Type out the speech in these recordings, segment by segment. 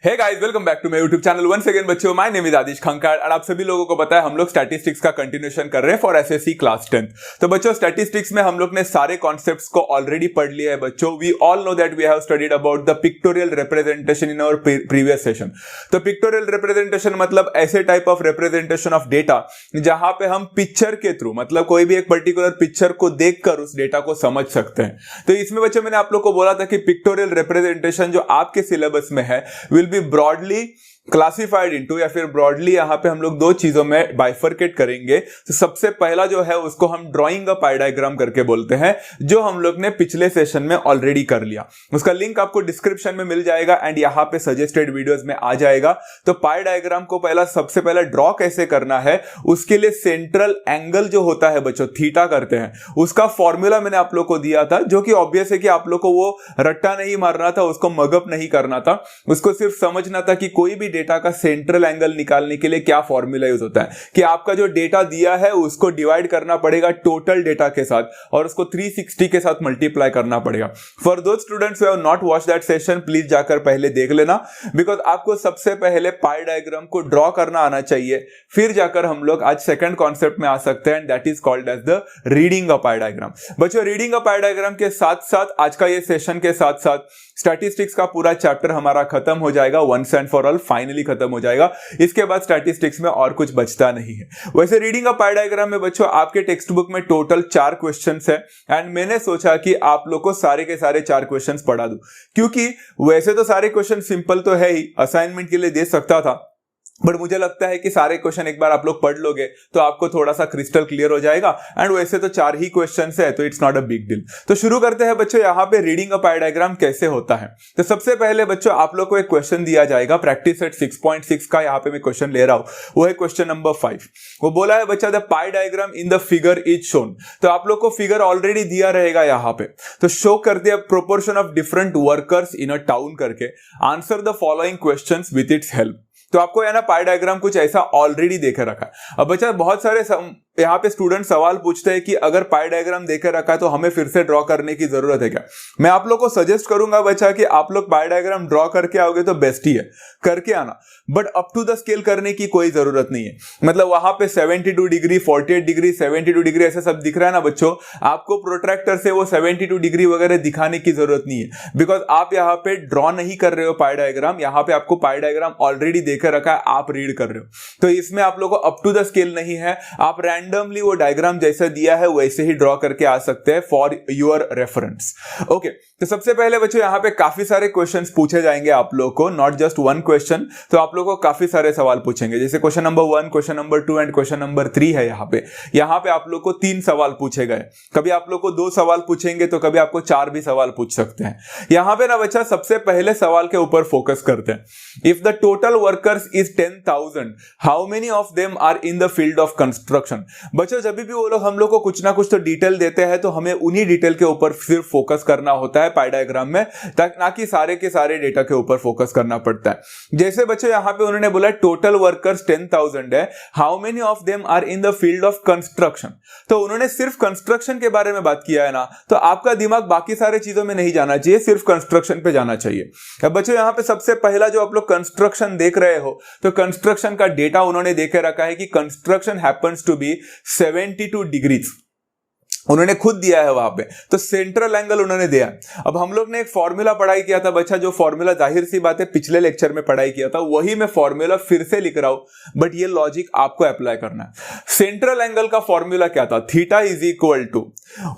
Hey guys, welcome back to my YouTube channel once again बच्चों। My name is Adish Khankar और आप सभी लोगों को पता है हम लोग स्टैटिस्टिक्स का कंटिन्यूएशन कर रहे हैं फॉर एसएससी क्लास 10th। तो बच्चों स्टैटिस्टिक्स में हम लोग ने सारे कॉन्सेप्ट्स को ऑलरेडी पढ़ लिया है बच्चों। We all know that we have studied about the pictorial representation in our previous session. तो पिक्टोरियल रिप्रेजेंटेशन मतलब ऐसे type of representation of data जहां पे हम पिक्चर के थ्रू मतलब कोई भी एक पर्टिकुलर पिक्चर को देखकर उस डेटा को समझ सकते हैं। तो इसमें बच्चों मैंने आप लोग को बोला था कि पिक्टोरियल रिप्रेजेंटेशन जो आपके सिलेबस में है will be broadly classified into या फिर ब्रॉडली यहां पे हम लोग दो चीजों में बाइफरकेट करेंगे। तो सबसे पहला जो है उसको हम ड्राइंग अ पाई डायग्राम करके बोलते हैं, जो हम लोग ने पिछले सेशन में ऑलरेडी कर लिया। उसका लिंक आपको डिस्क्रिप्शन में मिल जाएगा एंड यहां पे सजेस्टेड वीडियोस में आ जाएगा। तो पाई डायग्राम को सबसे पहला ड्रॉ कैसे करना है, उसके लिए सेंट्रल एंगल जो होता है बच्चों थीटा करते हैं, उसका फॉर्मूला मैंने आप लोग को दिया था, जो कि ऑब्वियस है कि आप लोग को वो रट्टा नहीं मारना था, उसको मगअप नहीं करना था, उसको सिर्फ समझना था कि कोई भी डेटा का सेंट्रल एंगल निकालने के लिए क्या फॉर्मूला यूज होता है कि आपका जो डेटा दिया है उसको डिवाइड करना पड़ेगा टोटल डेटा के साथ और उसको 360 के साथ मल्टीप्लाई करना पड़ेगा। For those students who have not watch that session, please जाकर पहले देख लेना, बिकॉज आपको सबसे पहले पाई डायग्राम को ड्रॉ करना आना चाहिए, फिर जाकर हम लोग आज सेकंड कॉन्सेप्ट में आ सकते हैं, that is called as the reading a pie diagram. बच्चों रीडिंग अ पाई डायग्राम के साथ साथ आज का ये सेशन के साथ साथ स्टैटिस्टिक्स का पूरा चैप्टर हमारा खत्म हो जाएगा, once and for all finally खत्म हो जाएगा। इसके बाद स्टैटिस्टिक्स में और कुछ बचता नहीं है। वैसे रीडिंग अ पाई डायग्राम में बच्चों आपके टेक्स्ट बुक में टोटल 4 क्वेश्चंस है एंड मैंने सोचा कि आप लोग को सारे के सारे 4 क्वेश्चंस पढ़ा दूं, क्योंकि वैसे तो सारे क्वेश्चन सिंपल तो है ही, असाइनमेंट के लिए दे सकता था, बट मुझे लगता है कि सारे क्वेश्चन एक बार आप लोग पढ़ लोगे तो आपको थोड़ा सा क्रिस्टल क्लियर हो जाएगा एंड वैसे तो 4 ही क्वेश्चंस है तो it's not a big deal. तो शुरू करते हैं बच्चों, यहाँ पे रीडिंग अ पाई डायग्राम कैसे होता है। तो सबसे पहले बच्चों आप लोग को एक क्वेश्चन दिया जाएगा, प्रैक्टिस सेट 6.6 का यहाँ पे मैं क्वेश्चन ले रहा हूं, वो है क्वेश्चन नंबर 5। वो बोला है बच्चा the pie diagram in the figure is shown. तो आप लोग को फिगर ऑलरेडी दिया रहेगा यहाँ पे, तो शो कर दिया proportion of different workers in a town करके, answer the following questions with its help. तो आपको है ना पाई डायग्राम कुछ ऐसा ऑलरेडी देखे रखा है। अब बच्चा बहुत सारे यहाँ पे स्टूडेंट सवाल पूछते हैं कि अगर पाई डायग्राम देखे रखा है तो हमें फिर से ड्रॉ करने की जरूरत है क्या। मैं आप लोग को सजेस्ट करूंगा बच्चा कि आप लोग पाई डायग्राम ड्रॉ करके आओगे तो बेस्ट ही है, करके आना, but up to the scale करने की कोई जरूरत नहीं है। मतलब वहां पे 72 डिग्री 48 डिग्री 72 डिग्री ऐसे सब दिख रहा है ना बच्चों, आपको प्रोट्रैक्टर से वो 72 डिग्री वगैरह दिखाने की जरूरत नहीं है, बिकॉज आप यहाँ पे ड्रॉ नहीं कर रहे हो पाई डायग्राम, यहाँ पे आपको पाई डायग्राम ऑलरेडी देखे रखा है, आप रीड कर रहे हो। तो इसमें आप लोगों को अप टू द स्केल नहीं है, आप रैंडमली वो डायग्राम जैसा दिया है वैसे ही ड्रॉ करके आ सकते हैं फॉर योर रेफरेंस। ओके, तो सबसे पहले बच्चों यहाँ पे काफी सारे क्वेश्चंस पूछे जाएंगे आप लोग को, नॉट जस्ट वन क्वेश्चन। तो आप लोगों को काफी सारे सवाल पूछेंगे, जैसे question number 1, question number 2 and question number 3 है। यहाँ पे आप लोग को 3 सवाल पूछे गए, कभी आप लोग को 2 सवाल पूछेंगे तो कभी आपको 4 भी सवाल पूछ सकते हैं। यहाँ पे ना बच्चा सबसे पहले सवाल के ऊपर फोकस करते हैं। If the total workers is 10,000, how many of them are in the field of construction. बच्चों जब भी वो लोग हम लोग को कुछ ना कुछ तो डिटेल देते हैं तो हमें उन्हीं डिटेल के ऊपर सिर्फ फोकस करना होता है पाई डायग्राम में, ना कि सारे के सारे डेटा के ऊपर फोकस करना पड़ता है। जैसे बच्चों यहाँ पे उन्होंने बोला टोटल वर्कर्स 10,000 है, how many of them are in the field of construction. तो उन्होंने सिर्फ कंस्ट्रक्शन के बारे में बात किया है ना, तो आपका दिमाग बाकी सारे चीजों में नहीं जाना चाहिए, सिर्फ कंस्ट्रक्शन पे जाना चाहिए। अब बच्चों यहाँ पे सबसे पहला जो आप लोग कंस्ट्रक्शन देख रहे हो, तो कंस्ट्रक्शन का डेटा उन्होंने देखे रखा है कि construction happens to be 72 degrees, उन्होंने खुद दिया है वहां पे, तो सेंट्रल एंगल उन्होंने दिया। अब हम लोग ने एक फॉर्मूला पढ़ाई किया था बच्चा, जो फॉर्मूला जाहिर सी बात है पिछले लेक्चर में पढ़ाई किया था, वही मैं फॉर्मूला फिर से लिख रहा हूं, बट ये लॉजिक आपको अप्लाई करना है। सेंट्रल एंगल का फॉर्मूला क्या था, थीटा इज इक्वल टू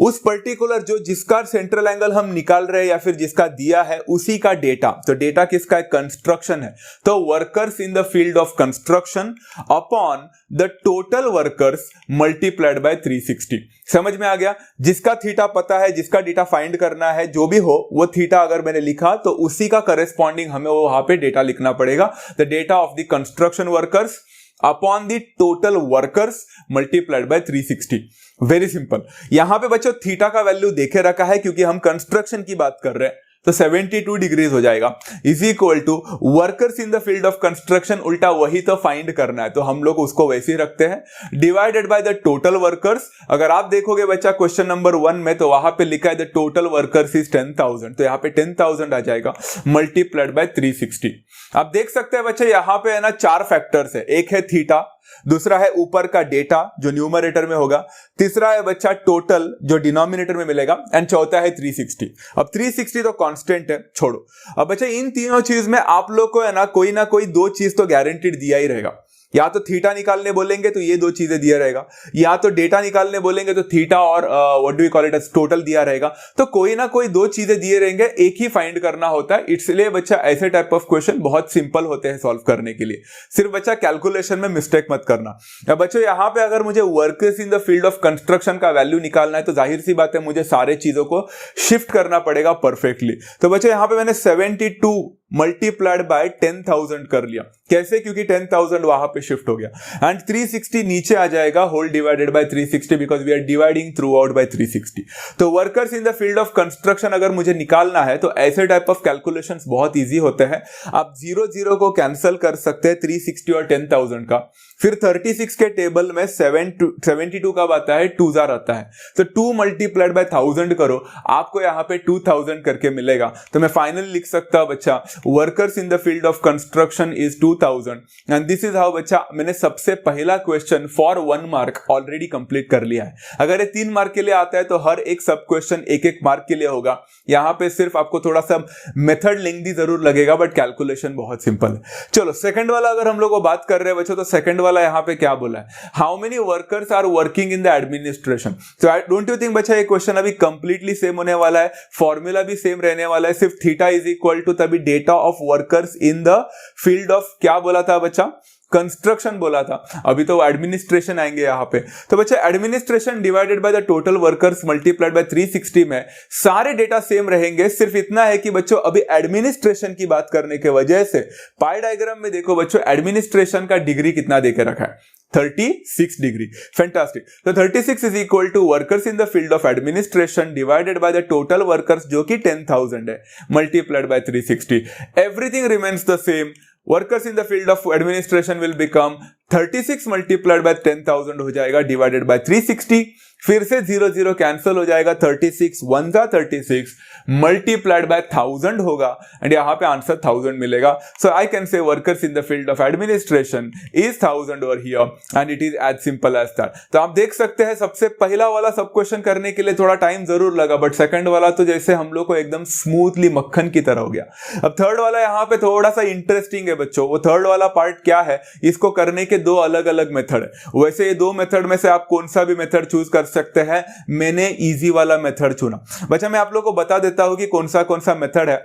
उस पर्टिकुलर जो जिसका सेंट्रल एंगल हम निकाल रहे हैं या फिर जिसका दिया है उसी का डेटा, तो डेटा किसका है, कंस्ट्रक्शन है, तो workers in the field of construction upon the total workers multiplied by 360। समझ में आ गया, जिसका थीटा पता है, जिसका डेटा फाइंड करना है, जो भी हो वो थीटा अगर मैंने लिखा तो उसी का करेस्पॉन्डिंग हमें वहां पे डेटा लिखना पड़ेगा, the data of the construction workers upon the total workers multiplied by 360। Very simple. यहां पे बच्चों थीटा का वैल्यू देखे रखा है क्योंकि हम कंस्ट्रक्शन की बात कर रहे हैं, तो 72 डिग्रीज हो जाएगा, is equal to workers in the field of construction, उल्टा वही तो फाइंड करना है तो हम लोग उसको वैसे ही रखते हैं, divided by the total workers. अगर आप देखोगे बच्चा क्वेश्चन नंबर 1 में तो वहां पे लिखा है द टोटल वर्कर्स इज 10,000, तो यहाँ पे 10,000 आ जाएगा मल्टीप्लाइड बाय 360। आप देख सकते हैं बच्चा यहाँ पे है ना 4 फैक्टर्स है, एक है थीटा, दूसरा है ऊपर का डेटा जो न्यूमरेटर में होगा, तीसरा है बच्चा टोटल जो डिनोमिनेटर में मिलेगा, एंड चौथा है 360। अब 360 तो कांस्टेंट है, छोड़ो। अब बच्चा इन तीनों चीज में आप लोग को है ना कोई दो चीज तो गारंटीड दिया ही रहेगा, या तो थीटा निकालने बोलेंगे तो ये दो चीजें दिया रहेगा, या तो डेटा निकालने बोलेंगे तो थीटा और what do we call it as total दिया रहेगा, तो कोई ना कोई दो चीजें दिए रहेंगे, एक ही फाइंड करना होता है। इसलिए बच्चा ऐसे टाइप ऑफ क्वेश्चन बहुत सिंपल होते हैं सॉल्व करने के लिए, सिर्फ बच्चा कैलकुलेशन में मिस्टेक मत करना। अब बच्चों यहाँ पे अगर मुझे workers in the field of construction का वैल्यू निकालना है तो जाहिर सी बात है मुझे सारे चीजों को शिफ्ट करना पड़ेगा परफेक्टली। तो बच्चों यहाँ पे मैंने 72 मल्टीप्लाइड बाय 10,000 कर लिया, कैसे? क्योंकि 10,000 वहां पे शिफ्ट हो गया, एंड 360 नीचे आ जाएगा whole divided by 360 because we are dividing throughout by 360। तो workers in the field of construction अगर मुझे निकालना है तो ऐसे टाइप ऑफ कैलकुलेशंस बहुत इजी होते हैं। आप 0 को कैंसिल कर सकते हैं 360 और 10,000 का, फिर 36 के टेबल में 72 कब आता है? 2 आता है, तो 2 मल्टीप्लाइड बाय 1000 करो, आपको यहाँ पे 2000 करके मिलेगा। तो मैं फाइनली लिख सकता हूं बच्चा workers in the field of construction is 2000, and this is how बच्चा मैंने सबसे पहला question for 1 mark already complete कर लिया है। अगर ये 3 मार्क के लिए आता है तो हर एक सब क्वेश्चन 1-1 मार्क के लिए होगा। यहाँ पे सिर्फ आपको थोड़ा सा मेथड लेंथी जरूर लगेगा बट कैलकुलेशन बहुत सिंपल है। चलो सेकंड वाला अगर हम लोग को बात कर रहे हैं बच्चों, तो सेकंड वाला यहाँ पे क्या बोला है? How many workers are working in the administration. तो डोंट यू थिंक बच्चा ये क्वेश्चन अभी कंप्लीटली सेम होने वाला है, फॉर्मूला भी सेम रहने वाला है, सिर्फ थीटा इज इक्वल टू तभी data of workers in the field of क्या बोला था बच्चा? कंस्ट्रक्शन बोला था। अभी तो एडमिनिस्ट्रेशन आएंगे यहाँ पे। तो बच्चा administration divided by the total workers multiplied by 360 में सारे डेटा सेम रहेंगे, सिर्फ इतना है कि बच्चों अभी एडमिनिस्ट्रेशन की बात करने के वजह से पाई डायग्राम में देखो बच्चों एडमिनिस्ट्रेशन का डिग्री कितना देके रखा है? 36 डिग्री। फैंटास्टिक। तो 36 is equal to workers in the field of administration divided by the total workers जो कि 10,000 है multiplied by 360। Everything remains the same. Workers in the field of administration will become 36 multiplied by 10,000 हो जाएगा divided by 360। फिर से 0 cancel हो जाएगा, 36 1 जा 36 मल्टीप्लाइड बाय 1000 होगा, एंड यहाँ पे आंसर 1000 मिलेगा। So I can say workers in the field of administration is 1000 over here, and it is as simple as that. तो आप देख सकते हैं सबसे पहला वाला सब क्वेश्चन करने के लिए थोड़ा टाइम जरूर लगा, बट सेकंड वाला तो जैसे हम लोग को एकदम स्मूथली मक्खन की तरह हो गया। अब थर्ड वाला यहाँ पे थोड़ा सा इंटरेस्टिंग है बच्चों। वो थर्ड वाला पार्ट क्या है? इसको करने के 2 अलग अलग मेथड है। वैसे ये 2 मेथड में से आप कौन सा भी मेथड चूज कर सकते हैं, मैंने इजी वाला मेथड चुना। बच्चा मैं आप लोग को बता देता हूं कि कौन सा मेथड है,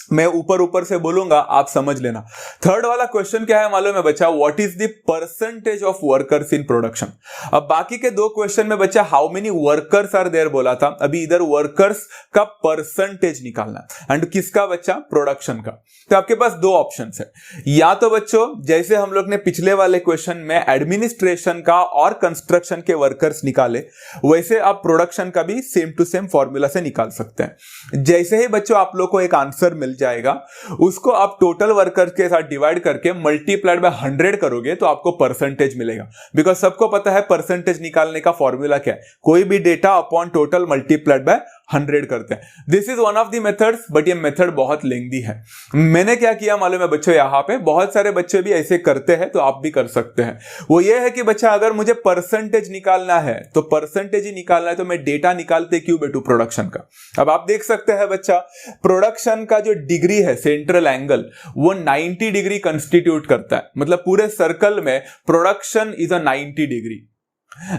मैं ऊपर से बोलूंगा, आप समझ लेना। थर्ड वाला क्वेश्चन क्या है मालूम है बच्चा? What is the percentage of workers in production. अब बाकी के 2 क्वेश्चन में बच्चा how many workers are there बोला था, अभी इधर वर्कर्स का परसेंटेज निकालना, एंड किसका बच्चा? प्रोडक्शन का। तो आपके पास 2 ऑप्शन है, या तो बच्चों जैसे हम लोग ने पिछले वाले क्वेश्चन में एडमिनिस्ट्रेशन का और कंस्ट्रक्शन के वर्कर्स निकाले, वैसे आप प्रोडक्शन का भी सेम टू सेम फॉर्मूला से निकाल सकते हैं। जैसे ही बच्चों आप लोग को एक आंसर मिल जाएगा, उसको आप टोटल वर्कर के साथ डिवाइड करके मल्टीप्लाइड बाय 100 करोगे तो आपको परसेंटेज मिलेगा। बिकॉज सबको पता है परसेंटेज निकालने का फॉर्मूला क्या है, कोई भी data upon total multiplied by 100 करते हैं। This is one of the methods, but ये मेथड बहुत लेंथी है। मैंने क्या किया मालूम है बच्चों? यहाँ पे बहुत सारे बच्चे भी ऐसे करते हैं, तो आप भी कर सकते हैं। वो ये है कि बच्चा अगर मुझे परसेंटेज निकालना है तो परसेंटेज ही निकालना है, तो मैं डेटा निकालते क्यों बैठू प्रोडक्शन का। अब आप देख सकते हैं बच्चा प्रोडक्शन का जो डिग्री है सेंट्रल एंगल, वो 90 डिग्री कंस्टिट्यूट करता है। मतलब पूरे सर्कल में production is a 90 degree,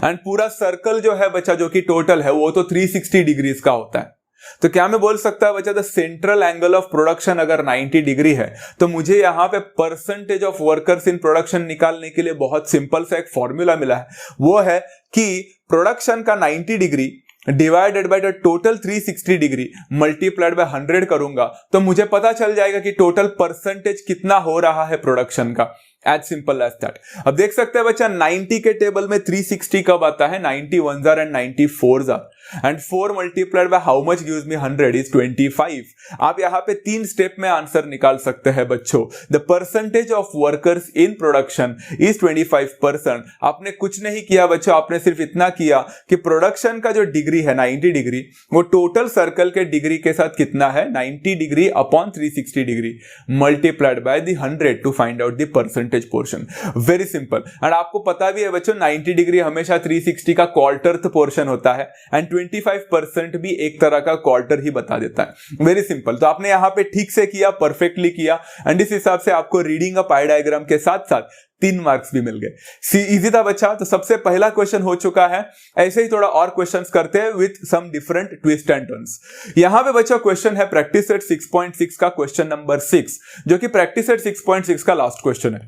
and पूरा सर्कल जो है बच्चा जो कि टोटल है वो तो 360 डिग्रीज का होता है। तो क्या मैं बोल सकता है बच्चा the central angle of production अगर 90 डिग्री है, तो मुझे यहां पे percentage of workers in production निकालने के लिए बहुत सिंपल सा एक फॉर्मूला मिला है। वो है कि प्रोडक्शन का 90 degree divided by the total 360 degree multiplied by 100 करूंगा, तो मुझे पता चल जाएगा कि टोटल परसेंटेज कितना हो रहा है प्रोडक्शन का। As simple as that. अब देख सकते हैं बच्चा 90 के टेबल में 360 कब आता है? 90 1 jar and 90 4 jar. And 4 multiplied by how much gives me 100 is 25। आप यहाँ पे 3 स्टेप में आंसर निकाल सकते हैं बच्चों। The percentage of workers in production is 25%। आपने कुछ नहीं किया बच्चों, आपने सिर्फ इतना किया कि प्रोडक्शन का जो डिग्री है 90 डिग्री, वो टोटल सर्कल के डिग्री के साथ कितना है 90 degree upon 360 degree multiplied by the 100 to find out the percentage portion. Very simple. And आपको पता भी है बच्चों 90 डिग्री हमेशा 360 का क्वार्टरथ पोर्शन होता है एंड 25% भी एक तरह का क्वार्टर ही बता देता है। Very simple. तो आपने यहां पे ठीक से किया, परफेक्टली किया एंड इस हिसाब से आपको रीडिंग अ पाई डायग्राम के साथ साथ 3 मार्क्स भी मिल गए। इजी था बच्चा। तो सबसे पहला क्वेश्चन हो चुका है। ऐसे ही थोड़ा और क्वेश्चंस करते हैं with some different twist and turns. यहां पे बच्चा क्वेश्चन है प्रैक्टिस सेट 6.6 का क्वेश्चन नंबर 6, जो कि प्रैक्टिस सेट 6.6 का लास्ट क्वेश्चन है।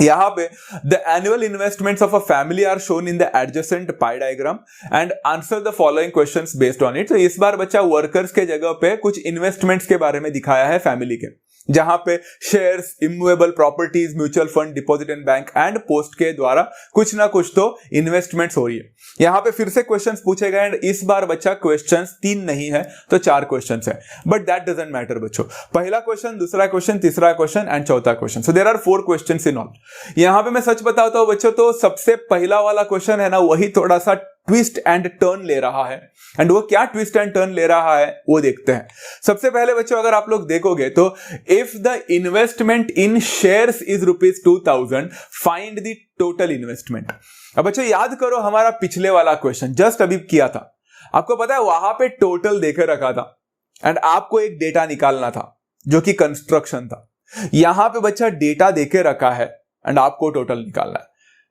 यहां पे the annual investments of a family are shown in the adjacent pie diagram and answer the following questions based on it. तो इस बार बच्चा वर्कर्स के जगह पे कुछ इन्वेस्टमेंट्स के बारे में दिखाया है फैमिली के, जहां पे shares, immovable properties, mutual fund, deposit in bank and post के द्वारा कुछ ना कुछ तो इन्वेस्टमेंट्स हो रही है। यहां पे फिर से क्वेश्चंस पूछे गए एंड इस बार बच्चा क्वेश्चंस 3 नहीं है तो 4 क्वेश्चंस है, बट दैट डजंट मैटर बच्चों। पहला क्वेश्चन, दूसरा क्वेश्चन, तीसरा क्वेश्चन एंड चौथा question. So there are 4 questions in all. यहां पे मैं सच बताता हूं बच्चों, तो सबसे पहला वाला क्वेश्चन है ना, वही थोड़ा सा ट्विस्ट एंड टर्न ले रहा है एंड वो क्या ट्विस्ट एंड टर्न ले रहा है वो देखते हैं। सबसे पहले बच्चों अगर आप लोग देखोगे तो if the investment in shares is ₹2000 find the total investment. अब बच्चों याद करो हमारा पिछले वाला क्वेश्चन जस्ट अभी किया था, आपको पता है वहां पे टोटल देके रखा था एंड आपको एक डेटा निकालना था जो कि कंस्ट्रक्शन था। यहां पे बच्चा डेटा देके रखा है एंड आपको टोटल निकालना है।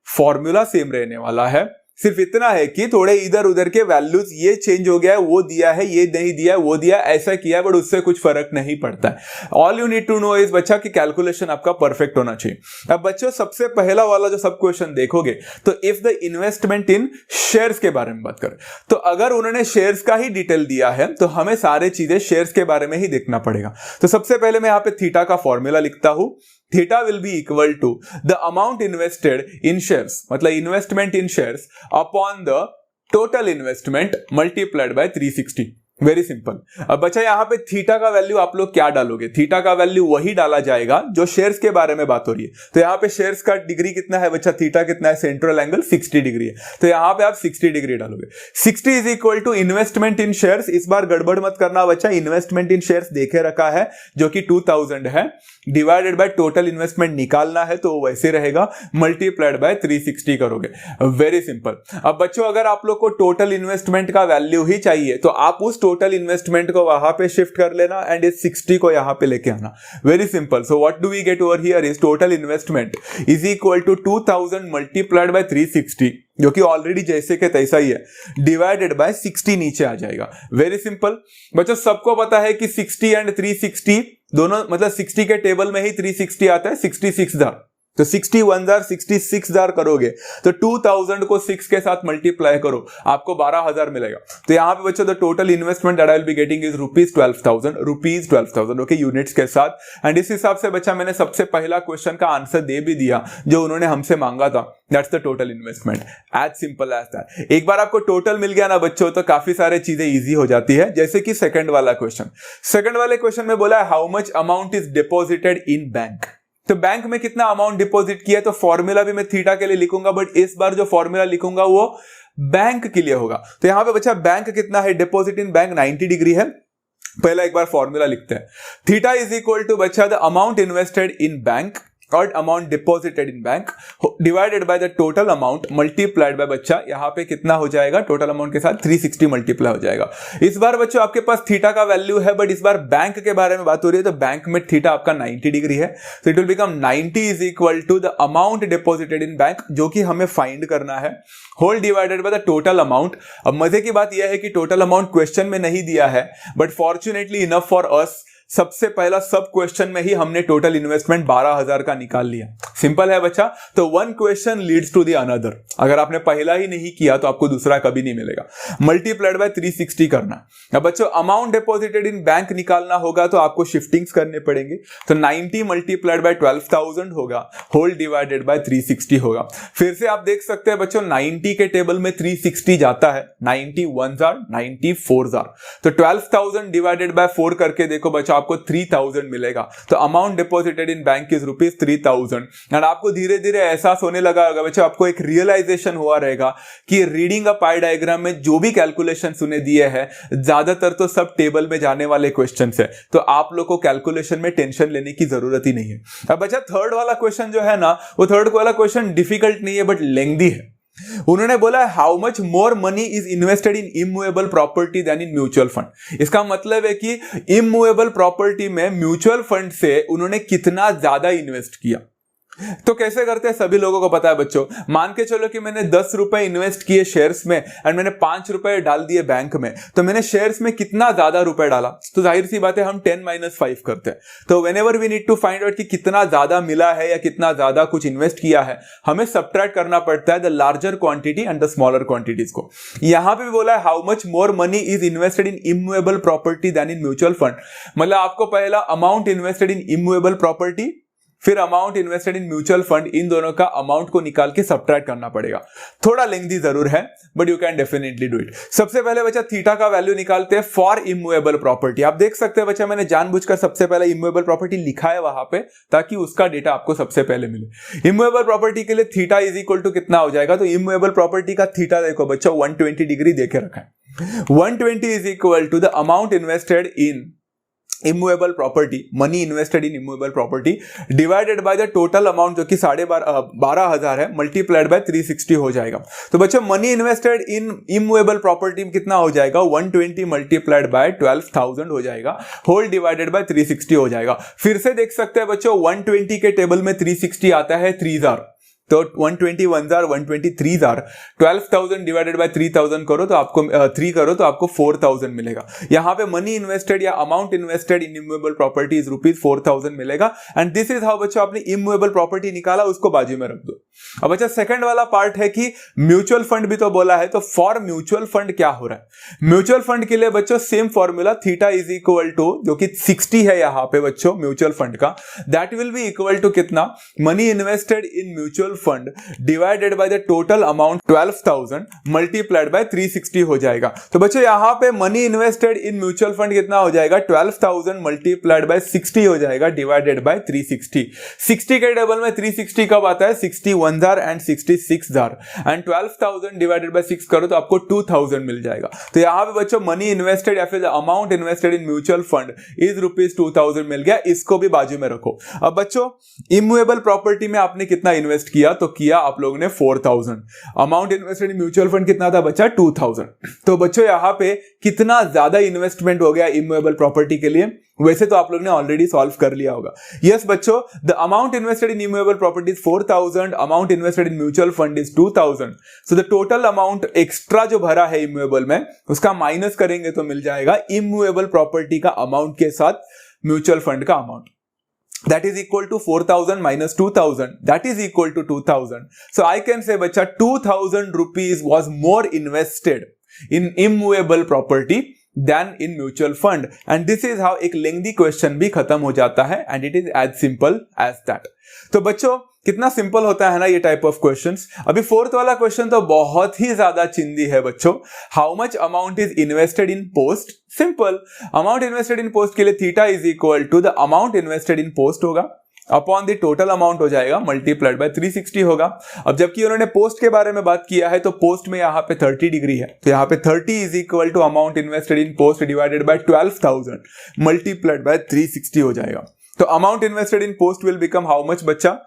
फॉर्मूला सेम रहने वाला है, सिर्फ इतना है कि थोड़े इधर उधर के वैल्यूज, ये चेंज हो गया है, वो दिया है, ये नहीं दिया है, वो दिया है, ऐसा किया है, बट उससे कुछ फर्क नहीं पड़ता है। All you need to know is बच्चा कि कैलकुलेशन आपका परफेक्ट होना चाहिए। अब बच्चों सबसे पहला वाला जो सब क्वेश्चन देखोगे तो if the investment in shares के बारे में बात करें, तो अगर उन्होंने शेयर्स का ही डिटेल दिया है तो हमें सारे चीजें शेयर्स के बारे में ही देखना पड़ेगा। तो सबसे पहले मैं यहां पे थीटा का फॉर्मूला लिखता हूं। Theta will be equal to the amount invested in shares, मतलब investment in shares upon the total investment multiplied by 360। Very simple. अब बच्चा यहां पे थीटा का वैल्यू आप लोग क्या डालोगे? थीटा का वैल्यू वही डाला जाएगा जो शेयर्स के बारे में बात हो रही है। तो यहां पे शेयर्स का डिग्री कितना है बच्चा? थीटा कितना है? सेंट्रल एंगल 60 डिग्री है, तो यहां पे आप 60 डिग्री डालोगे। 60 is equal to investment in shares. इस बार गड़बड़ मत करना बच्चा, इन्वेस्टमेंट इन शेयर्स देखे रखा है जो कि 2000 है, डिवाइडेड बाय टोटल इन्वेस्टमेंट निकालना है तो वैसे रहेगा, मल्टीप्लाइड बाय 360 करोगे। Very simple. अब बच्चों अगर आप लोग को टोटल इन्वेस्टमेंट का वैल्यू ही चाहिए तो आप उस टोटल इन्वेस्टमेंट को वहां पे शिफ्ट कर लेना एंड इस 60 को यहां पे लेके आना। Very simple. So what do we get over here is total investment is equal to 2000 multiplied by 360, जो कि ऑलरेडी जैसे के तैसा ही है, डिवाइडेड बाय 60 नीचे आ जाएगा। Very simple. बच्चों सबको पता है कि 60 एंड 360 दोनों, मतलब 60 के टेबल में ही 360 आता है, 66 दार, तो 61 दार 66 दार करोगे तो 2000 को 6 के साथ मल्टीप्लाई करो, आपको 12000 मिलेगा। तो यहां पे बच्चों the total investment that I will be getting is ₹12,000 okay, units के साथ। एंड इस हिसाब से बच्चा मैंने सबसे पहला क्वेश्चन का आंसर दे भी दिया जो उन्होंने हमसे मांगा था। That's the total investment, as simple as that. एक बार आपको टोटल मिल गया ना बच्चों तो काफी सारे चीजें इजी हो जाती है, जैसे कि सेकंड वाला क्वेश्चन। सेकंड वाले क्वेश्चन में बोला है how much amount is deposited in bank. तो बैंक में कितना अमाउंट डिपॉजिट किया, तो फॉर्मूला भी मैं थीटा के लिए लिखूंगा, बट इस बार जो फॉर्मूला लिखूंगा वो बैंक के लिए होगा। तो यहां पे बच्चा बैंक कितना है, डिपॉजिट इन बैंक 90 डिग्री है। पहला एक बार फॉर्मूला लिखते हैं। थीटा इज इक्वल टू बच्चा the amount invested in bank और amount deposited in bank divided by the total amount multiplied by बच्चा यहां पे कितना हो जाएगा, टोटल अमाउंट के साथ 360 मल्टीप्लाई हो जाएगा। इस बार बच्चों आपके पास थीटा का वैल्यू है, बट इस बार बैंक के बारे में बात हो रही है, तो बैंक में थीटा आपका 90 डिग्री है, तो it will become 90 is equal to the amount deposited in bank, जो कि हमें फाइंड करना है, whole divided by the total amount. अब मजे की बात यह है कि टोटल अमाउंट क्वेश्चन में नहीं दिया है, but fortunately enough for us सबसे पहला सब क्वेश्चन में ही हमने टोटल इन्वेस्टमेंट 12,000 का निकाल लिया। सिंपल है बच्चा। तो one question leads to the another. अगर आपने पहला ही नहीं किया तो आपको दूसरा कभी नहीं मिलेगा। मल्टीप्लाइड बाय 360 करना। अब बच्चों अमाउंट डिपॉजिटेड इन बैंक निकालना होगा तो आपको शिफ्टिंग्स करने पड़ेंगे। तो 90 मल्टीप्लाइड बाय 12,000 होगा, होल डिवाइडेड बाय 360 होगा। फिर से आप देख सकते हैं बच्चों 90 के टेबल में 360 जाता है, 90 1s are 90 4s are। तो 12,000 डिवाइडेड बाय 4 करके देखो बच्चों आपको 3,000 मिलेगा। तो amount deposited in bank is rupees 3,000। And आपको धीरे धीरे एहसास होने लगा होगा बच्चों, आपको एक रियलाइजेशन हुआ रहेगा कि रीडिंग अ पाई डायग्राम में जो भी कैलकुलेशन सुने दिए हैं ज्यादातर तो सब टेबल में जाने वाले क्वेश्चंस है। तो आप लोग को कैलकुलेशन में टेंशन लेने की जरूरत ही नहीं है। अब बच्चा थर्ड वाला क्वेश्चन जो है ना, वो थर्ड वाला क्वेश्चन डिफिकल्ट नहीं है बट लेंथी है। उन्होंने बोला how much more money is invested in immovable property than in mutual fund. इसका मतलब है कि इमूवेबल प्रॉपर्टी में म्यूचुअल फंड से उन्होंने कितना ज्यादा इन्वेस्ट किया। तो कैसे करते हैं सभी लोगों को पता है बच्चों। मान के चलो कि मैंने 10 रुपए इन्वेस्ट किए शेयर्स में एंड मैंने 5 रुपए डाल दिए बैंक में, तो मैंने शेयर्स में कितना ज्यादा रुपए डाला। तो जाहिर सी बात है हम 10-5 करते हैं। तो whenever we need to find out कि कितना ज्यादा मिला है या कितना ज्यादा कुछ इन्वेस्ट किया है, हमें सब्ट्रैक्ट करना पड़ता है the larger quantity and the smaller quantities को। यहां पे भी बोला है how much more money is invested in immovable property than in mutual fund. मतलब आपको पहला amount invested in immovable property, फिर amount invested in mutual fund, इन दोनों का अमाउंट को निकाल के सब्ट्रैक्ट करना पड़ेगा। थोड़ा लेंथी जरूर है but you can definitely do it. सबसे पहले बच्चा थीटा का वैल्यू निकालते हैं फॉर इमूवेबल प्रॉपर्टी। आप देख सकते हैं बच्चा मैंने जानबूझकर सबसे पहले इमूवेबल प्रॉपर्टी लिखा है वहां पे ताकि उसका डेटा आपको सबसे पहले मिले। इमूवेबल प्रॉपर्टी के लिए थीटा इज इक्वल टू कितना हो जाएगा, तो इमूवेबल प्रॉपर्टी का थीटा देखो बच्चा 120 डिग्री देके रखा है। 120 is equal to the amount invested in immovable property, money invested in immovable property divided by the total amount जो कि 12,500 है, मल्टीप्लाइड बाय 360 हो जाएगा। तो बच्चों money invested in immovable property में कितना हो जाएगा, 120 मल्टीप्लाइड बाय 12,000 हो जाएगा, होल डिवाइडेड बाय 360 हो जाएगा। फिर से देख सकते हैं बच्चों 120 के टेबल में 360 आता है 3s are। तो 120 1s are 120 3s are। 12,000 divided by 3,000 करो तो आपको 3 करो तो आपको 4,000 मिलेगा। यहां पे मनी इन्वेस्टेड या amount invested in immovable property is rupees 4,000 मिलेगा। एंड दिस इज हाउ बच्चों आपने इमूवेबल प्रॉपर्टी निकाला, उसको बाजू में रख दो। अब बच्चा सेकंड वाला पार्ट है कि म्यूचुअल फंड भी तो बोला है, तो फॉर म्यूचुअल फंड क्या हो रहा है। म्यूचुअल फंड के लिए बच्चों same formula theta is equal to जो कि 60 है यहां पे बच्चों म्यूचुअल फंड का, that will be equal to कितना, money invested in mutual fund divided by the total amount 12,000 multiplied by 360 हो जाएगा। तो बच्चों यहां पे money invested in mutual fund कितना हो जाएगा, 12,000 मल्टीप्लाइड बाय 60 हो जाएगा डिवाइडेड बाय 360। 60 के टेबल में 360 कब आता है, 60 1s are and 66s are। And 12,000 divided by 6 करो तो आपको 2,000 मिल जाएगा। तो यहां पे बच्चों मनी इन्वेस्टेड या फिर amount invested in mutual fund is rupees 2,000 मिल गया। इसको भी बाजू में रखो। अब बच्चों इमूवेबल प्रॉपर्टी में आपने कितना इन्वेस्ट किया, तो किया आप लोगों ने 4,000। Amount invested in mutual fund कितना था बच्चा, 2,000। तो बच्चों यहां पे कितना ज्यादा इन्वेस्टमेंट हो गया इमूवेबल प्रॉपर्टी के लिए, वैसे तो आप लोग ने ऑलरेडी सॉल्व कर लिया होगा। यस बच्चों, the amount invested in immovable property is 4,000, amount invested in mutual fund is 2,000। So the total amount extra जो भरा है इमूवेबल में उसका माइनस करेंगे तो मिल जाएगा इमूवेबल प्रॉपर्टी का अमाउंट के साथ म्यूचुअल फंड का amount. That is equal to 4,000 minus 2,000. That is equal to 2,000. So I can say, bacha, 2,000 rupees was more invested in immovable property than in mutual fund. And this is how एक lengthy question भी खत्म हो जाता है and it is as simple as that. तो बच्चों कितना simple होता है ना ये टाइप ऑफ क्वेश्चंस। अभी फोर्थ वाला क्वेश्चन तो बहुत ही ज्यादा चिंदी है बच्चों। How much amount is invested in post. Simple, amount invested in post के लिए theta is equal to the amount invested in post होगा अपॉन द टोटल अमाउंट हो जाएगा मल्टीप्लाइड बाय 360 होगा। अब जबकि उन्होंने पोस्ट के बारे में बात किया है तो पोस्ट में यहाँ पे 30 डिग्री है, तो यहाँ पे 30 is equal to amount invested in post divided by 12,000 multiplied by 360 हो जाएगा। तो amount invested in post will become how much बच्चा,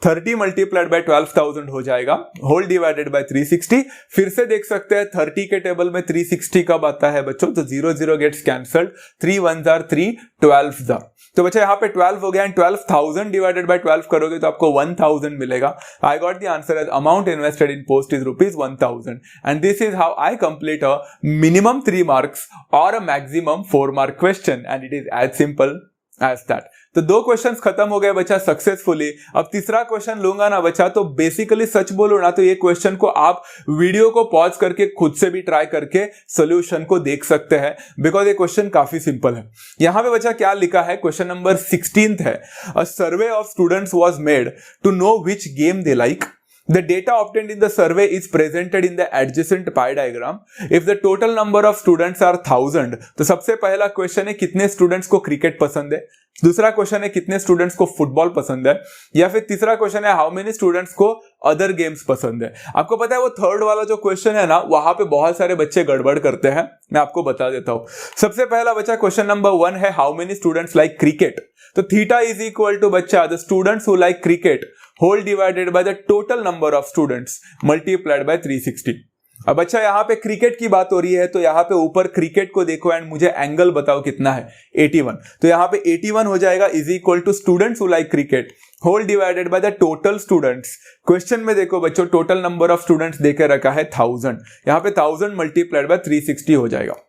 30 मल्टीप्लाइड बाय 12,000 हो जाएगा, होल डिवाइडेड बाय 360। फिर से देख सकते हैं 30 के टेबल में 360 कब आता है बच्चों, तो 0 gets cancelled, 3 1s are 3, 12s are, तो बच्चा यहाँ पे 12 हो गया एंड 12,000 डिवाइडेड बाय 12 करोगे तो आपको 1000 मिलेगा। I got the answer as amount invested in post is ₹1000 and this is how I complete a minimum 3 marks और a maximum 4 mark question and it is as simple as that. तो 2 questions खत्म हो गए बच्चा successfully. अब तीसरा question लूंगा ना बच्चा, तो बेसिकली सच बोलो ना तो ये क्वेश्चन को आप वीडियो को पॉज करके खुद से भी ट्राई करके सॉल्यूशन को देख सकते हैं, बिकॉज ये क्वेश्चन काफी सिंपल है। यहां पे बच्चा क्या लिखा है, क्वेश्चन नंबर 16 है, a survey of students was made to know which game they like. The data obtained in the survey is presented in the adjacent pie diagram. If the total number of students are 1000, तो सबसे पहला question है कितने students को cricket पसंद है, दूसरा question है कितने स्टूडेंट्स को फुटबॉल पसंद है, या फिर तीसरा क्वेश्चन है हाउ मेनी स्टूडेंट्स को अदर गेम्स पसंद है। आपको पता है वो थर्ड वाला जो क्वेश्चन है ना, वहां पे बहुत सारे बच्चे गड़बड़ करते हैं, मैं आपको बता देता हूं। सबसे पहला बच्चा क्वेश्चन नंबर 1 है how many students like cricket, तो थीटा इज इक्वल टू बच्चा the students who like cricket whole divided by the total number of students multiplied by 360। अब बच्चा यहाँ पे क्रिकेट की बात हो रही है, तो यहाँ पे ऊपर क्रिकेट को देखो एंड मुझे एंगल बताओ कितना है, 81, तो यहाँ पे 81 हो जाएगा is equal to students who like cricket whole divided by the total students. Question में देखो बच्चों टोटल नंबर ऑफ स्टूडेंट्स देके रखा है 1000, यहाँ पे 1000 मल्टीप्लाइड बाय 360 हो जाएगा।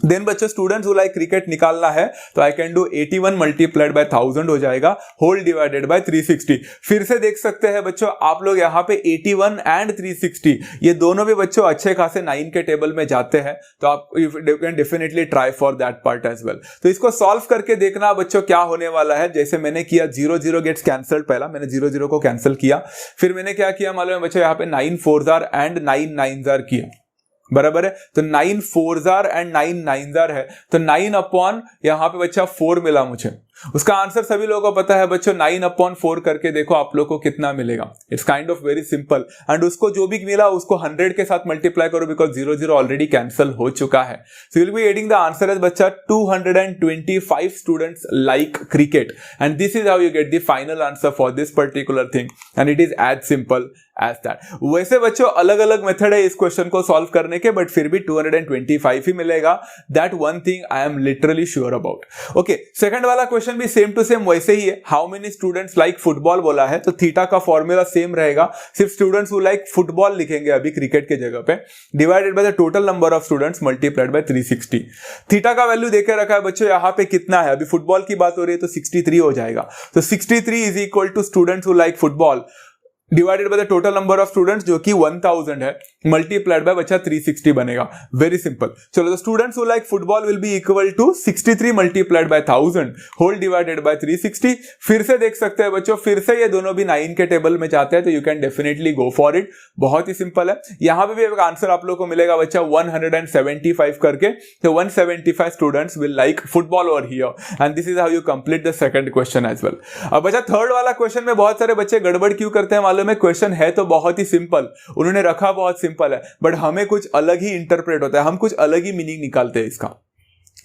देन बच्चों स्टूडेंट्स हु लाइक क्रिकेट निकालना है तो I can do 81 multiplied by 1000 हो जाएगा, होल डिवाइडेड बाय 360। फिर से देख सकते हैं बच्चों आप लोग यहाँ पे 81 एंड 360 ये दोनों भी बच्चों अच्छे खासे 9 के टेबल में जाते हैं, तो आप you can definitely try for that part as well. तो इसको सॉल्व करके देखना बच्चों क्या होने वाला है। जैसे मैंने किया 0 गेट्स कैंसल्ड, पहला मैंने 0 को कैंसिल किया, फिर मैंने क्या किया मालूम है बच्चों, यहाँ पे 9 4s are and 9 9s are किया, बराबर है, तो 9 4s are and 9 9s are है, तो 9 अपॉन यहाँ पे बच्चा 4 मिला मुझे। उसका आंसर सभी लोगों को पता है बच्चों, 9/4 करके देखो आप लोगों को कितना मिलेगा। It's kind of very simple and उसको जो भी मिला उसको 100 के साथ मल्टीप्लाई करो बिकॉज 0 ऑलरेडी कैंसिल हो चुका है। So you will be adding the answer as बच्चा 225 students like cricket and this is how you get the final answer for this particular thing and it is as simple as that. वैसे बच्चों अलग अलग method है इस question को solve करने के, बट फिर भी 225 ही मिलेगा, that one thing I am literally sure about. Okay, second वाला क्वेश्चन भी सेम टू सेम वैसे ही है, how many students like football बोला है, तो थीटा का फॉर्मूला सेम रहेगा, सिर्फ स्टूडेंट्स हु लाइक फुटबॉल लिखेंगे अभी क्रिकेट के जगह पे, divided by the total number of students multiplied by 360। Theta का वैल्यू देके रखा है बच्चों यहाँ पे कितना है, अभी फुटबॉल की बात हो रही है तो 63 हो जाएगा, तो 63 is equal to students who like football divided by the total number of students जो कि 1000 है, मल्टीप्लाइड बाय बच्चा 360 बनेगा। Very simple. चलो the students who like football will be equal to 63 multiplied by 1000 whole divided by 360। फिर से देख सकते हैं बच्चों, फिर से ये दोनों भी 9 के टेबल में जाते हैं, तो you can definitely go for it. बहुत ही सिंपल है। यहां पे भी एक आंसर आप लोग को मिलेगा बच्चा 175 करके, तो 175 students will like football over here and this is how you complete the second question as well. अब बच्चा थर्ड वाला क्वेश्चन में बहुत सारे बच्चे गड़बड़ क्यों करते हैं मालूम है, क्वेश्चन है तो बहुत ही सिंपल, उन्होंने रखा बहुत सिंपल है, बट हमें कुछ अलग ही इंटरप्रेट होता है, हम कुछ अलग ही मीनिंग निकालते हैं इसका।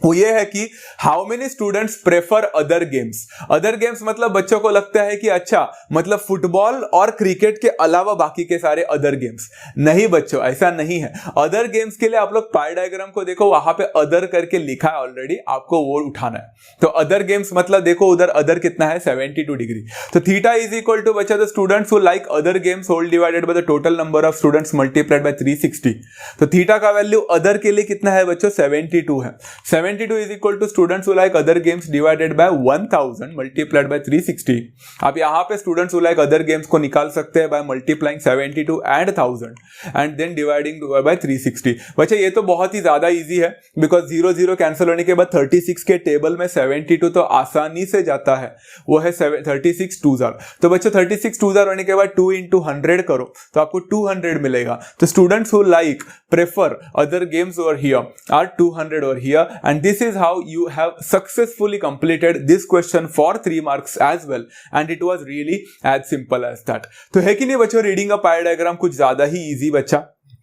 वो ये है कि how many students prefer other games. Other games मतलब बच्चों को लगता है कि अच्छा मतलब फुटबॉल और क्रिकेट के अलावा बाकी के सारे अदर गेम्स। नहीं बच्चों, ऐसा नहीं है। अदर गेम्स के लिए आप लोग पाई डायग्राम को देखो, वहां पे अदर करके लिखा है ऑलरेडी, आपको वो उठाना है। तो अदर गेम्स मतलब देखो उधर अदर कितना है, 72 डिग्री। तो थीटा इज इक्वल टू बच्चा the students who like other games whole divided by the total number of students multiplied by 360। तो थीटा का वैल्यू अदर के लिए कितना है बच्चों, 72 है। 72 is equal to students who like other games divided by 1000 multiplied by 360। आप यहाँ पे students who like other games को निकाल सकते हैं by multiplying 72 and 1000 and then dividing by 360। बच्चे ये तो बहुत ही ज्यादा इजी है बिकॉज 0 कैंसिल होने के बाद 36 के टेबल में 72 तो आसानी से जाता है, वो है 36 2s are। तो बच्चों 36 2s are होने के बाद 2 into 100 करो तो आपको 200 मिलेगा। तो students who like prefer other games over here are 200 over here and this is how you have successfully completed this question for 3 marks as well and it was really as simple as that। तो है कि नहीं बच्चों, reading a pie diagram कुछ ज्यादा ही easy बच्चा।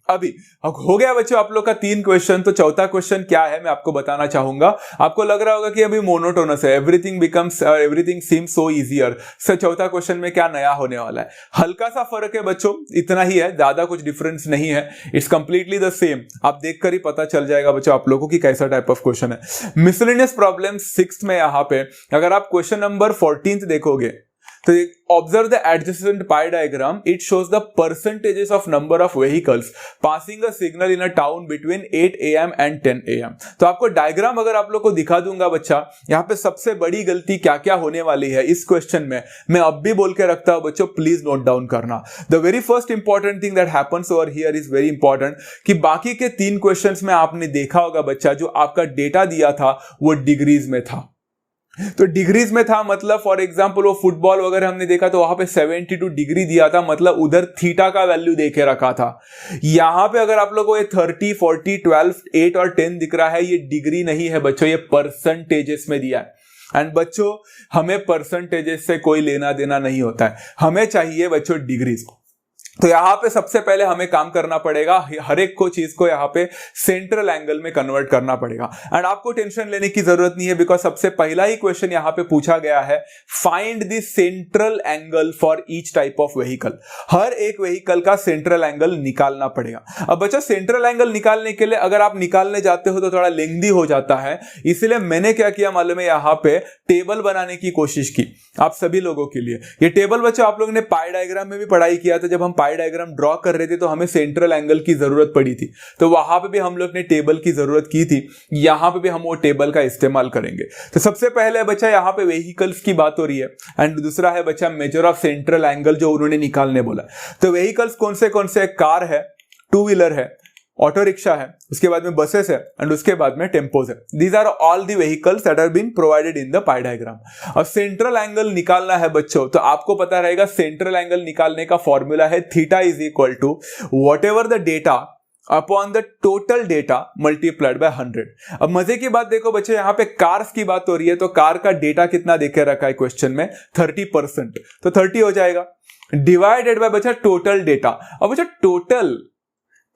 अभी हो गया बच्चों आप लोग का 3 क्वेश्चन। तो चौथा क्वेश्चन क्या है मैं आपको बताना चाहूंगा। आपको लग रहा होगा कि अभी मोनोटोनस है, everything seems so easier. Sir चौथा क्वेश्चन में क्या नया होने वाला है? हल्का सा फर्क है बच्चों, इतना ही है, ज्यादा कुछ डिफरेंस नहीं है, इट्स कंप्लीटली द सेम। आप देखकर ही पता चल जाएगा बच्चों आप लोगों की कैसा टाइप ऑफ क्वेश्चन है। मिसलेनियस प्रॉब्लम 6 में यहां पे अगर आप क्वेश्चन नंबर 14 देखोगे तो observe the adjacent pie diagram, it shows the percentages of number of vehicles passing a signal in a town between 8 AM and 10 AM। तो आपको डायग्राम अगर आप लोग को दिखा दूंगा बच्चा, यहाँ पे सबसे बड़ी गलती क्या क्या होने वाली है इस क्वेश्चन में मैं अब भी बोल के रखता हूं बच्चों, प्लीज नोट डाउन करना। The very first important thing that happens over here is very important कि बाकी के 3 क्वेश्चंस में आपने देखा होगा बच्चा, जो आपका डेटा दिया था वो डिग्रीज में था। तो डिग्रीज में था मतलब फॉर एग्जांपल वो फुटबॉल वगैरह हमने देखा तो वहां पे 72 डिग्री दिया था, मतलब उधर थीटा का वैल्यू देके रखा था। यहां पे अगर आप लोगों को ये 30, 40, 12, 8 और 10 दिख रहा है, ये डिग्री नहीं है बच्चों, ये परसेंटेजेस में दिया है। एंड बच्चों हमें परसेंटेजेस से कोई लेना देना नहीं होता है, हमें चाहिए बच्चों डिग्रीज। तो यहां पे सबसे पहले हमें काम करना पड़ेगा, हर एक को चीज को यहां पे सेंट्रल एंगल में कन्वर्ट करना पड़ेगा। एंड आपको टेंशन लेने की जरूरत नहीं है बिकॉज सबसे पहला ही क्वेश्चन यहां पे पूछा गया है, find the central angle for each type of vehicle. हर एक व्हीकल का सेंट्रल एंगल निकालना पड़ेगा। अब बच्चा सेंट्रल एंगल निकालने के लिए अगर आप निकालने जाते हो तो थोड़ा लेंथी हो जाता है, इसलिए मैंने क्या किया मालूम है, यहां पे टेबल बनाने की कोशिश की आप सभी लोगों के लिए। ये टेबल बच्चों आप लोगों ने पाई डायग्राम में भी पढ़ाई किया था, जब हम पाई डायग्राम ड्रॉ कर रहे थे तो हमें सेंट्रल एंगल की जरूरत पड़ी थी, तो वहां पे भी हम लोग ने टेबल की जरूरत की थी, यहां पे भी हम वो टेबल का इस्तेमाल करेंगे। तो सबसे पहले बच्चा यहां पे व्हीकल्स की बात हो रही है एंड दूसरा है बच्चा मेजर ऑफ सेंट्रल एंगल जो उन्होंने निकालने बोला। तो व्हीकल्स कौन से? कार है, 2 व्हीलर है, ऑटो रिक्शा है, उसके बाद में बसेस है एंड उसके बाद में टेम्पोज है। These are all the vehicles that are been provided in the pie diagram. अब सेंट्रल एंगल निकालना है बच्चों, तो आपको पता रहेगा सेंट्रल एंगल निकालने का फॉर्मूला है theta is equal to whatever the data upon the total data multiplied by 100। अब मजे की बात देखो बच्चे, यहां पे कार्स की बात हो रही है, तो कार का डेटा कितना देखे रखा है क्वेश्चन में? 30%, तो 30 हो जाएगा डिवाइडेड बाय बच्चा टोटल डेटा। अब बच्चा टोटल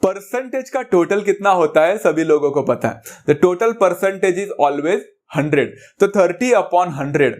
परसेंटेज का टोटल कितना होता है सभी लोगों को पता है, the total percentage is always 100। तो 30 अपॉन 100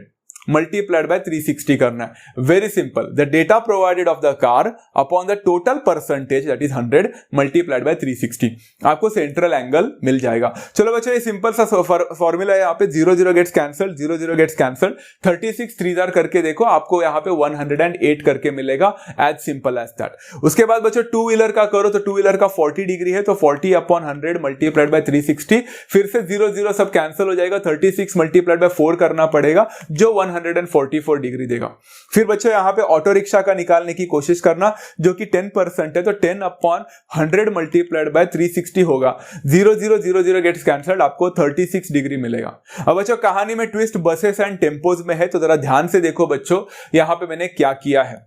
मल्टीप्लाइड बाय 360 करना है। Very simple, the data provided of the car upon the total percentage that is 100 multiplied by 360, आपको सेंट्रल एंगल मिल जाएगा। चलो बच्चों ये सिंपल सा फॉर्मूला है, यहाँ पे 0 0 गेट्स कैंसल्ड, 0 0 गेट्स कैंसल्ड, 36 3 करके देखो आपको यहाँ पे 108 करके मिलेगा, एज सिंपल एज दैट। उसके बाद बच्चों 2 व्हीलर का करो, तो 2 व्हीलर का 40 डिग्री है, तो 40 अपॉन 100 मल्टीप्लाइड बाय 360, फिर से 0 0 सब कैंसिल हो जाएगा, 36 मल्टीप्लाइड बाय 4 करना पड़ेगा जो 144 डिग्री देगा। फिर बच्चों यहां पे ऑटो रिक्शा का निकालने की कोशिश करना जो कि 10% है, तो 10 अपॉन 100 मल्टीप्लाइड बाय 360 होगा, 0 0 0 0 गेट्स कैंसल्ड, आपको 36 डिग्री मिलेगा। अब बच्चों कहानी में ट्विस्ट बसेस एंड टेम्पोज में है, तो जरा ध्यान से देखो बच्चों यहां पे मैंने क्या किया है।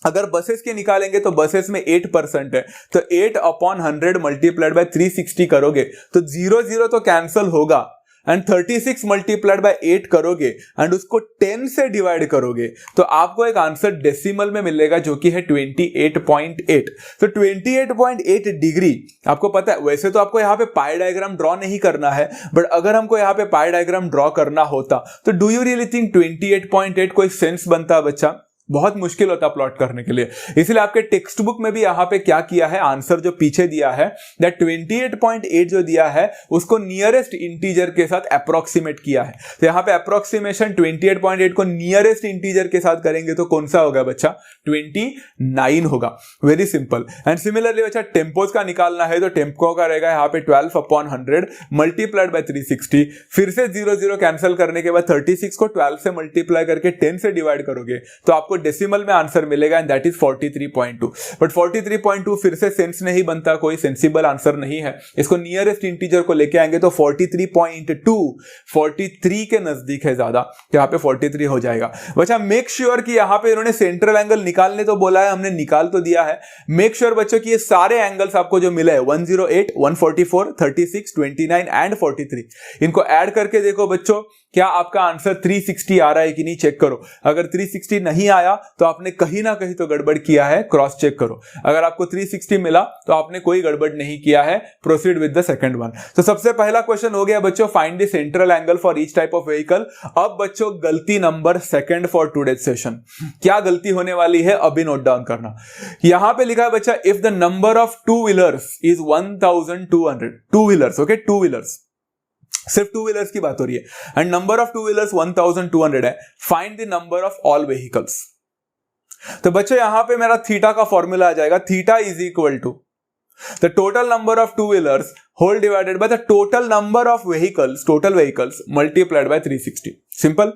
अगर बसेस के निकालेंगे तो बसेस में 8% है, तो 8 अपॉन 100 मल्टीप्लाइड बाय 360 करोगे तो 0 0 तो कैंसिल होगा एंड 36 मल्टीप्लाइड बाय 8 करोगे एंड उसको 10 से डिवाइड करोगे तो आपको एक आंसर डेसिमल में मिलेगा जो कि है 28.8। तो 28.8 डिग्री आपको पता है। वैसे तो आपको यहाँ पे पाई डायग्राम ड्रॉ नहीं करना है, बट अगर हमको यहाँ पे पाई डायग्राम ड्रॉ करना होता तो डू यू रियली थिंक 28.8 कोई सेंस बनता है बच्चा? बहुत मुश्किल होता प्लॉट करने के लिए। इसलिए आपके टेक्स्ट बुक में भी यहां पे क्या किया है, आंसर जो पीछे दिया है दैट 28.8 जो दिया है उसको नियरेस्ट इंटीजर के साथ अप्रोक्सीमेट किया है। तो यहां पे अप्रोक्सीमेशन 28.8 को नियरेस्ट इंटीजर के साथ करेंगे तो कौन सा होगा बच्चा? 29 होगा। Very simple. एंड सिमिलरली बच्चा टेम्पोज का निकालना है तो टेम्पो का रहेगा यहाँ पे 12 अपॉन 100 मल्टीप्लाइड बाय 360, फिर से 0 0 कैंसिल करने के बाद 36 को 12 से मल्टीप्लाई करके 10 से डिवाइड करोगे तो आपको डेसिमल में आंसर मिलेगा एंड दैट इज 43.2। बट 43.2 फिर से सेंस नहीं बनता, कोई सेंसिबल आंसर नहीं है। इसको नियरेस्ट इंटीजर को लेके आएंगे तो 43.2 43 के नजदीक है ज्यादा, तो यहाँ पे 43 हो जाएगा। बच्चा मेक श्योर कि यहाँ पे इन्होंने सेंट्रल एंगल निकालने तो बोला है, हमने निकाल तो दिया है। मेक श्योर बच्चों कि ये सारे एंगल्स आपको जो मिले 108, 144, 36, 29 एंड 43 इनको ऐड करके देखो बच्चों क्या आपका आंसर 360 आ रहा है कि नहीं चेक करो। अगर 360 नहीं आया तो आपने कहीं ना कहीं तो गड़बड़ किया है, क्रॉस चेक करो। अगर आपको 360 मिला तो आपने कोई गड़बड़ नहीं किया है। Proceed with the second one. तो सबसे पहला क्वेश्चन हो गया बच्चों, find the central angle for each type of vehicle. अब बच्चों गलती number second for today session, क्या गलती होने वाली है अभी नोट डाउन करना। यहां पे लिखा है बच्चा, if the number of two wheelers is 1200, two wheelers, okay, two wheelers, सिर्फ टू व्हीलर्स की बात हो रही है, and number of two wheelers 1200 है, find the number of all vehicles. तो बच्चों यहां पे मेरा थीटा का फॉर्मूला आ जाएगा, theta is equal to the total number of two wheelers whole divided by the total number of vehicles, total vehicles multiplied by 360। Simple.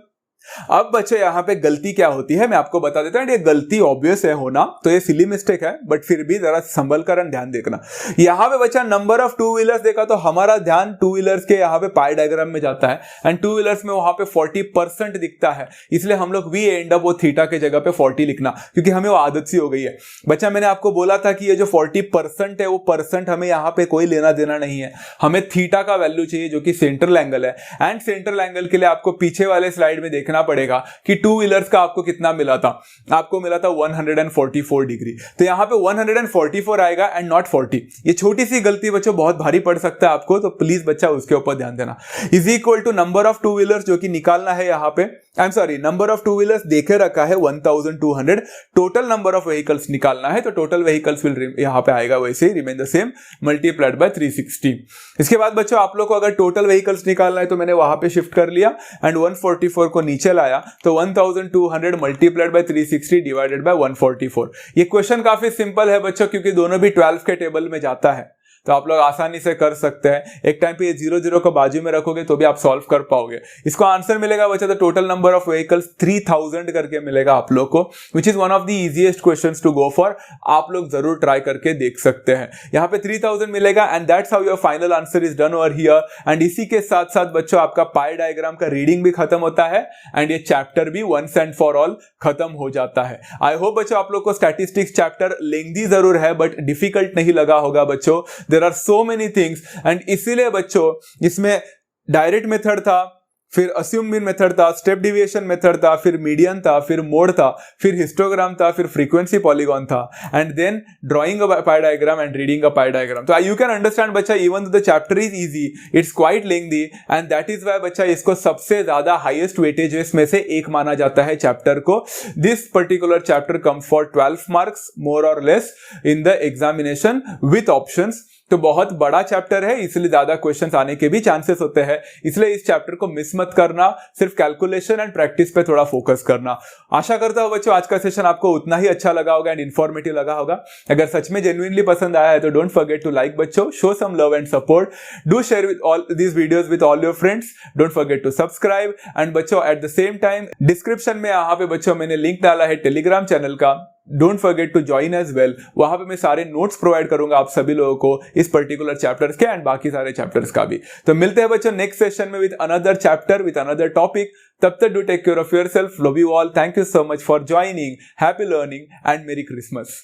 अब बच्चों यहां पे गलती क्या होती है मैं आपको बता देता हूं। ये गलती ऑब्वियस है होना, तो ये सिली मिस्टेक है, बट फिर भी जरा संभल कर ध्यान देखना। यहां पे बच्चा नंबर ऑफ टू व्हीलर्स देखा तो हमारा ध्यान टू व्हीलर्स के यहां पे पाई डायग्राम में जाता है, एंड टू व्हीलर्स में वहां पे 40% दिखता है, इसलिए हम लोग वी एंड अप वो थीटा के जगह पे 40 लिखना, क्योंकि हमें वो आदत सी हो गई है। बच्चा मैंने आपको बोला था कि ये जो 40% है वो परसेंट हमें यहां पे कोई लेना देना नहीं है, हमें थीटा का वैल्यू चाहिए जो कि सेंट्रल एंगल है। एंड सेंट्रल एंगल के लिए आपको पीछे वाले स्लाइड में देखना पड़ेगा कि टू व्हीलर्स का आपको कितना मिला था। आपको मिला था 144 डिग्री, तो यहां पे 144 आएगा एंड नॉट 40। ये छोटी सी गलती बच्चों बहुत भारी पड़ सकता है आपको, तो प्लीज बच्चा उसके ऊपर ध्यान देना। Is equal to number of two wheelers जो कि निकालना है यहां पे, I am sorry, number of two wheelers देखे रखा है 1200, टोटल नंबर ऑफ व्हीकल्स निकालना है, तो टोटल व्हीकल्स विल यहां पे आएगा वैसे he remain the same, multiplied by 360। इसके बाद बच्चों आप लोग को अगर टोटल व्हीकल्स निकालना है तो मैंने वहां पे शिफ्ट कर लिया एंड 144 को नीचे लाया, तो 1200 मल्टीप्लाइड बाय 360 डिवाइडेड बाय 144। ये क्वेश्चन काफी सिंपल है बच्चों, क्योंकि दोनों भी 12 के टेबल में जाता है, तो आप लोग आसानी से कर सकते हैं। एक टाइम पे ये 0 0 को बाजू में रखोगे तो भी आप सॉल्व कर पाओगे। इसको आंसर मिलेगा बच्चा, तो टोटल नंबर ऑफ व्हीकल्स 3000 करके मिलेगा आप लोग को, which is one of the easiest questions to go for. आप लोग जरूर ट्राई करके देख सकते हैं। यहाँ पे 3000 मिलेगा and that's how your final answer is done over here. And इसी के साथ साथ बच्चों आपका पाई डायग्राम का रीडिंग भी खत्म होता है एंड ये चैप्टर भी वंस एंड फॉर ऑल खत्म हो जाता है। आई होप बच्चों आप लोग को स्टैटिस्टिक्स चैप्टर लेंथी जरूर है बट डिफिकल्ट नहीं लगा होगा बच्चों। There are so many things and इसीलिए बच्चों इसमें डायरेक्ट मेथड था, फिर अस्यूम मीन मेथड था, स्टेप डिविएशन मेथड था, फिर मीडियन था, फिर मोड था, फिर हिस्टोग्राम था, फिर फ्रीक्वेंसी पॉलीगॉन था, and then drawing a pie diagram and reading a pie diagram. तो यू कैन अंडरस्टैंड बच्चा, even the chapter is easy, it's quite lengthy and that is why बच्चा इसको सबसे ज्यादा हाईएस्ट वेटेजेस में से एक माना जाता है चैप्टर को। This particular chapter comes for 12 marks more or less in the examination with options. तो बहुत बड़ा चैप्टर है, इसलिए ज्यादा क्वेश्चंस आने के भी चांसेस होते हैं, इसलिए इस चैप्टर को मिस मत करना, सिर्फ कैलकुलेशन एंड प्रैक्टिस पे थोड़ा फोकस करना। आशा करता हूं बच्चों आज का सेशन आपको उतना ही अच्छा लगा होगा एंड इन्फॉर्मेटिव लगा होगा। अगर सच में जेन्युइनली पसंद आया है तो डोंट फॉरगेट टू लाइक बच्चों, show some love and support, do share with all these videos with all your friends, don't forget to subscribe. And बच्चों at the same time description में यहाँ पे बच्चों मैंने लिंक डाला है टेलीग्राम चैनल का, don't forget to join as well. वहां पे मैं सारे नोट्स प्रोवाइड करूंगा आप सभी लोगों को इस पर्टिकुलर चैप्टर्स के एंड बाकी सारे चैप्टर्स का भी। तो मिलते हैं बच्चों नेक्स्ट सेशन में with another chapter with another topic. तब तक do take care of yourself, love you all, thank you so much for joining, happy learning and merry Christmas.